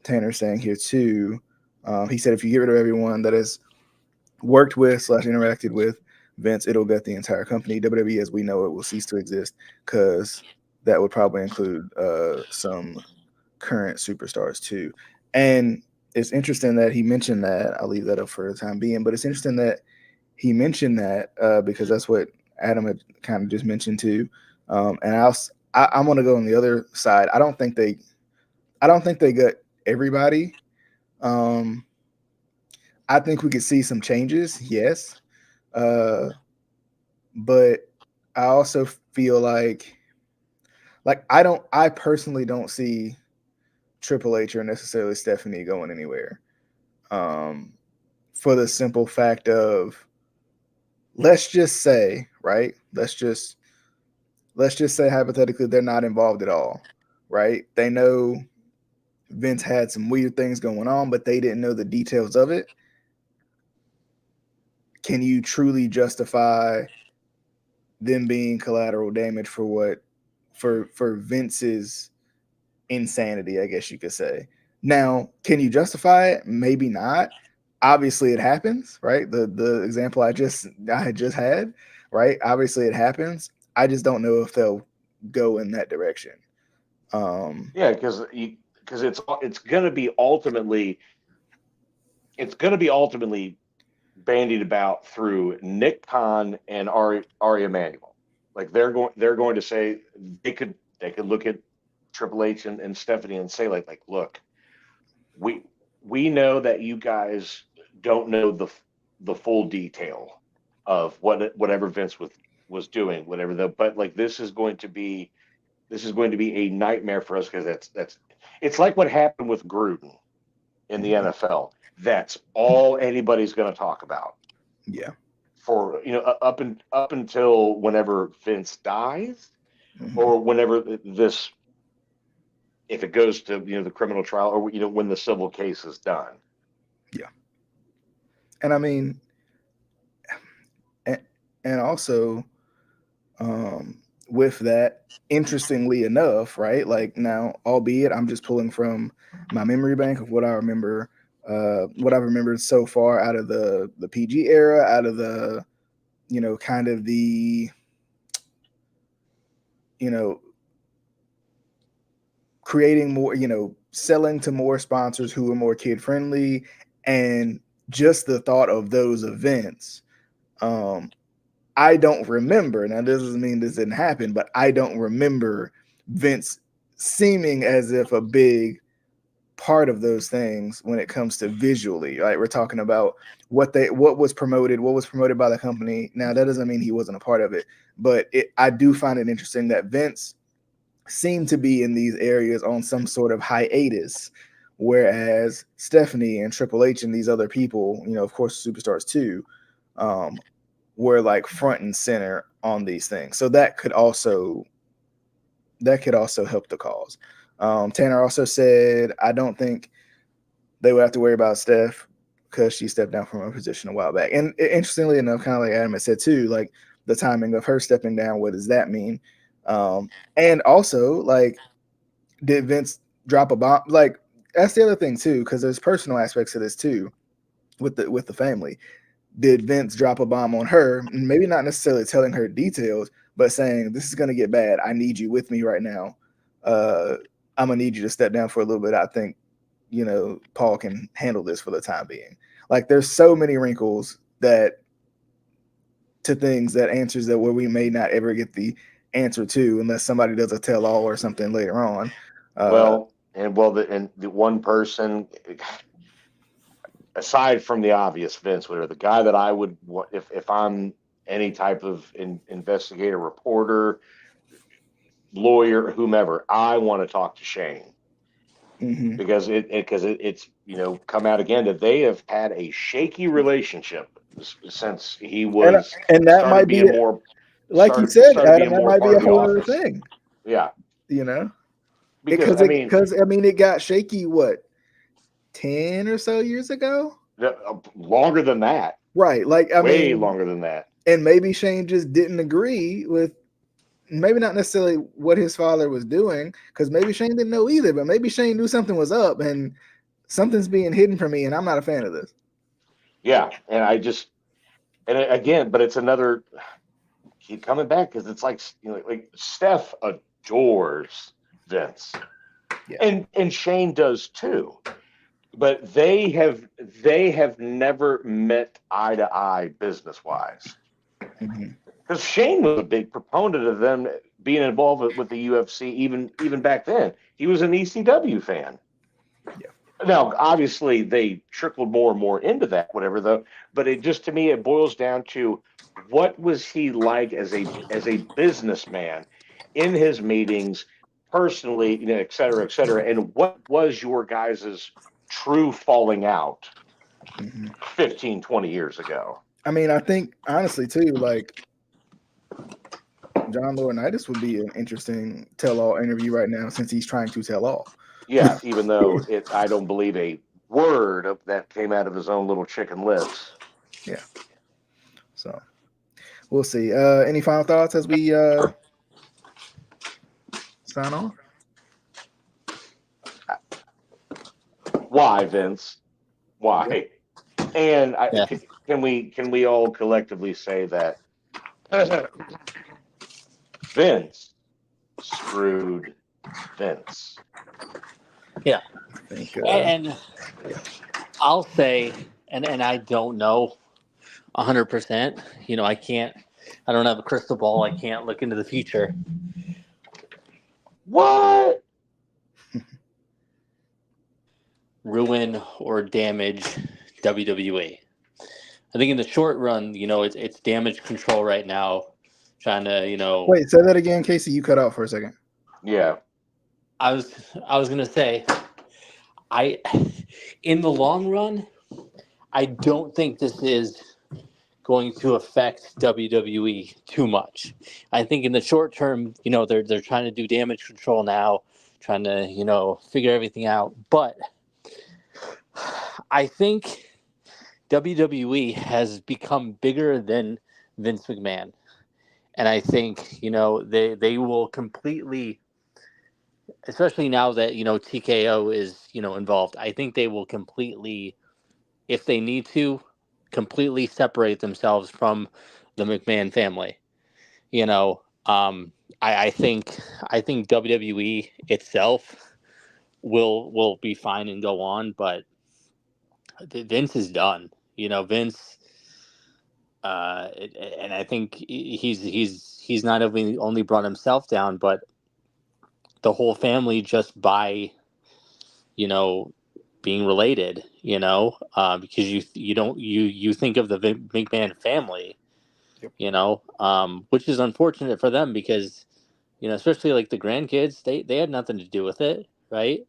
Tanner's saying here too. He said if you get rid of everyone that has worked with / interacted with Vince, it'll gut the entire company. WWE as we know it will cease to exist because that would probably include some current superstars too. And it's interesting that he mentioned that. I'll leave that up for the time being, but it's interesting that he mentioned that because that's what Adam had kind of just mentioned too. And I'm going to go on the other side. I don't think they got everybody. I think we could see some changes, yes, but I also feel like I personally don't see Triple H or necessarily Stephanie going anywhere. For the simple fact of let's just say, right? Let's just say hypothetically they're not involved at all, right? They know Vince had some weird things going on, but they didn't know the details of it. Can you truly justify them being collateral damage for what for Vince's insanity, I guess you could say? Now, can you justify it? Maybe not. Obviously it happens, right? The example I had just had, right? Obviously it happens. I just don't know if they'll go in that direction. Yeah, because it's going to be ultimately bandied about through Nick Khan and Ari Emanuel. Like they're going to say they could look at Triple H and Stephanie and say look, we we know that you guys don't know the full detail of whatever Vince was doing, whatever but like this is going to be a nightmare for us because that's it's like what happened with Gruden in the NFL. That's all anybody's going to talk about Yeah. for up until whenever Vince dies or whenever this if it goes to the criminal trial or when the civil case is done. Yeah. And I mean, and also with that, interestingly enough, right? Like now, albeit I'm just pulling from my memory bank of what I remember, what I've remembered so far out of the PG era, out of the kind of the you know creating more, selling to more sponsors who are more kid friendly, and just the thought of those events. I don't remember. Now, this doesn't mean this didn't happen, but I don't remember Vince seeming as if a big part of those things when it comes to visually. Right? We're talking about what was promoted by the company. Now, that doesn't mean he wasn't a part of it, but I do find it interesting that Vince seemed to be in these areas on some sort of hiatus, whereas Stephanie and Triple H and these other people, of course, superstars too, were like front and center on these things. So that could also help the cause. Tanner also said, I don't think they would have to worry about Steph because she stepped down from her position a while back. And interestingly enough, kind of like Adam had said too, like the timing of her stepping down, what does that mean? And also, like, did Vince drop a bomb? Like, that's the other thing too, because there's personal aspects to this too with the family. did Vince drop a bomb on her? Maybe not necessarily telling her details, but saying, this is going to get bad. I need you with me right now. I'm going to need you to step down for a little bit. I think, Paul can handle this for the time being. Like, there's so many wrinkles to things, that answers that where we may not ever get the answer to unless somebody does a tell all or something later on. The one person, aside from the obvious, Vince, whatever, the guy that I would, if I'm any type of investigator, reporter, lawyer, whomever, I want to talk to Shane. Mm-hmm. Because it's come out again that they have had a shaky relationship since he was and that might be more, like you said, Adam, that might be a whole other office thing. Yeah, because it got shaky 10 or so years ago, longer than that, right? Like, way longer than that. And maybe Shane just didn't agree with, maybe not necessarily what his father was doing, because maybe Shane didn't know either, but maybe Shane knew something was up and something's being hidden from me, and I'm not a fan of this. Yeah, and again, but it's another, keep coming back, because it's like, like Steph adores Vince, and Shane does too, but they have never met eye to eye business wise. Because Shane was a big proponent of them being involved with the UFC even back then. He was an ECW fan. Yeah. Now, obviously, they trickled more and more into that, whatever, though. But it just, to me, it boils down to, what was he like as a businessman in his meetings, personally, et cetera, and what was your guys' true falling out 15, 20 years ago? I mean, I think, honestly, too, like, John Laurinaitis would be an interesting tell-all interview right now, since he's trying to tell all. Yeah, even though I don't believe a word of that came out of his own little chicken lips. Yeah. So we'll see. Any final thoughts as we sign off? Why, Vince? Why? And Yeah. can we all collectively say that Vince screwed Vince? Yeah. I think, and I'll say, and I don't know 100%. I don't have a crystal ball. I can't look into the future. What? Ruin or damage WWE. I think in the short run, it's damage control right now. Trying to, Wait, say that again, Casey. You cut out for a second. Yeah. I was gonna say, in the long run, I don't think this is going to affect WWE too much. I think in the short term, they're trying to do damage control now, trying to, figure everything out. But I think WWE has become bigger than Vince McMahon. And I think, they will completely, especially now that, TKO is, involved, I think they will completely, if they need to, completely separate themselves from the McMahon family. I think WWE itself will be fine and go on, but Vince is done. Vince, and I think he's not only brought himself down, but the whole family, just by being related. Because you think of the McMahon family, which is unfortunate for them, because especially like the grandkids, they had nothing to do with it, right?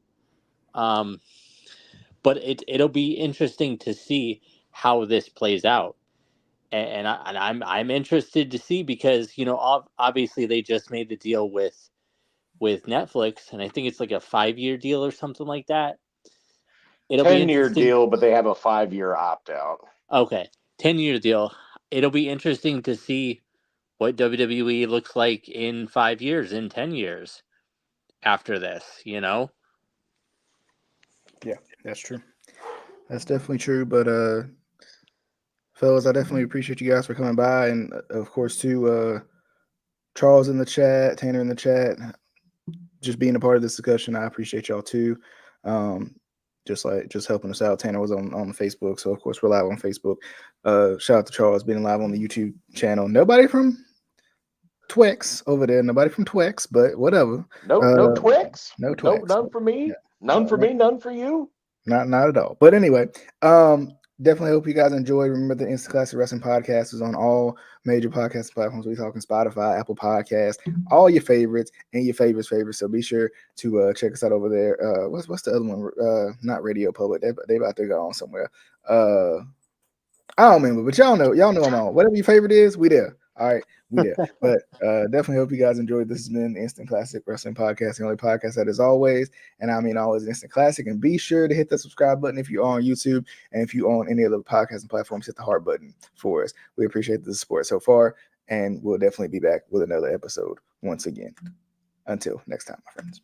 But it'll be interesting to see how this plays out, and I'm interested to see, because obviously they just made the deal with Netflix, and I think it's like a 5-year deal or something like that. It'll be 10-year interesting. deal, but they have a 5-year opt out. Okay, 10-year deal. It'll be interesting to see what WWE looks like in 5 years, in 10 years after this. Yeah, that's true. That's definitely true. But fellas, I definitely appreciate you guys for coming by, and of course to Charles in the chat, Tanner in the chat, just being a part of this discussion. I appreciate y'all too. Just helping us out. Tanner was on Facebook, so of course we're live on Facebook. Shout out to Charles being live on the YouTube channel. Nobody from Twex over there, nobody from Twex, but whatever. No Twix. No Twex. None for me. Yeah. None for me. None for you. Not at all. But anyway, definitely hope you guys enjoy. Remember, the Instant Classic Wrestling Podcast is on all major podcast platforms. We talking Spotify, Apple Podcasts, all your favorites and your favorites. So be sure to check us out over there. What's the other one? Not Radio Public. They about to go on somewhere. I don't remember, but y'all know I'm on. Whatever your favorite is, we there. All right, we there. But definitely hope you guys enjoyed. This has been the Instant Classic Wrestling Podcast, the only podcast that is always, and I mean always, Instant Classic. And be sure to hit the subscribe button if you're on YouTube, and if you own any other podcasting platforms, hit the heart button for us. We appreciate the support so far, and we'll definitely be back with another episode once again. Until next time, my friends.